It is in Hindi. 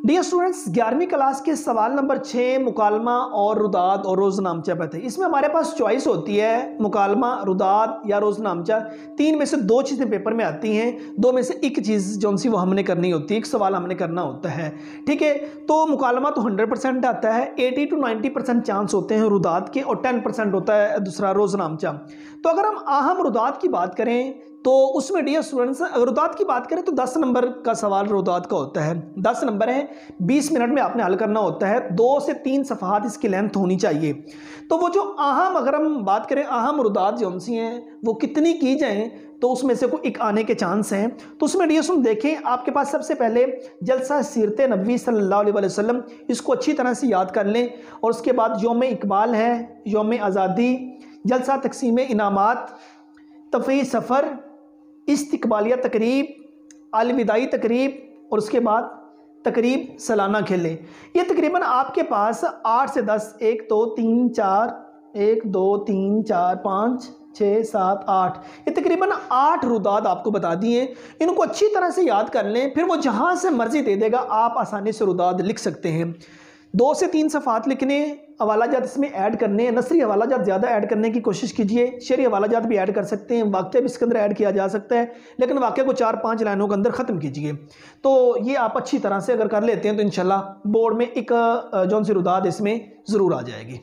डियर स्टूडेंट्स, 11वीं क्लास के सवाल नंबर 6 मुकालमा और रुदात और रोज़नामचा पे थे। इसमें हमारे पास चॉइस होती है मुकालमा, रुदात या रोज़नामचा। तीन में से दो चीज़ें पेपर में आती हैं, दो में से एक चीज़ जो सी वो हमने करनी होती है, एक सवाल हमने करना होता है। ठीक है, तो मुकालमा तो 100% आता है, 80 to 90% चांस होते हैं रुदात के, और 10% होता है दूसरा रोज़नामचा। तो अगर हम अहम रुदात की बात करें तो उसमें डियर स्टूडेंट्स, अगर रुदात की बात करें तो 10 नंबर का सवाल रुदात का होता है। 10 नंबर है, 20 मिनट में आपने हल करना होता है, 2 से 3 सफ़हात इसकी लेंथ होनी चाहिए। तो वो जो अहम, अगर हम बात करें अहम रुदात जो सी हैं वो कितनी की जाएँ, तो उसमें से कोई एक आने के चांस हैं। तो उसमें डियर स्टूडेंट देखें, आपके पास सबसे पहले जलसा सीरत नबी सल्लल्लाहु अलैहि वसल्लम, इसको अच्छी तरह से याद कर लें। और उसके बाद यौम इकबाल है, यौम आज़ादी, जलसा तकसीम इनामात, तफ़ी सफ़र, इस्तिकबालिया तकरीब, अलविदाई तकरीब, और उसके बाद तकरीब सालाना खेलें। ये तकरीबन आपके पास 8 से 10, 1 2 3 4, 1 2 3 4 5 6 7 8, ये तकरीबन 8 रुदात आपको बता दिए। इनको अच्छी तरह से याद कर लें, फिर वो जहाँ से मर्जी दे देगा, आप आसानी से रुदात लिख सकते हैं। 2 से 3 सफ़ात लिखने, हवाला जात इसमें ऐड करने हैं। नसरी हवाला जात ज़्यादा ऐड करने की कोशिश कीजिए, शेरी हवाला जात भी ऐड कर सकते हैं, वाक़या भी इसके अंदर ऐड किया जा सकता है, लेकिन वाक़या को 4-5 लाइनों के अंदर ख़त्म कीजिए। तो ये आप अच्छी तरह से अगर कर लेते हैं तो इंशाल्लाह बोर्ड में एक जौन सी रुदात इसमें ज़रूर आ जाएगी।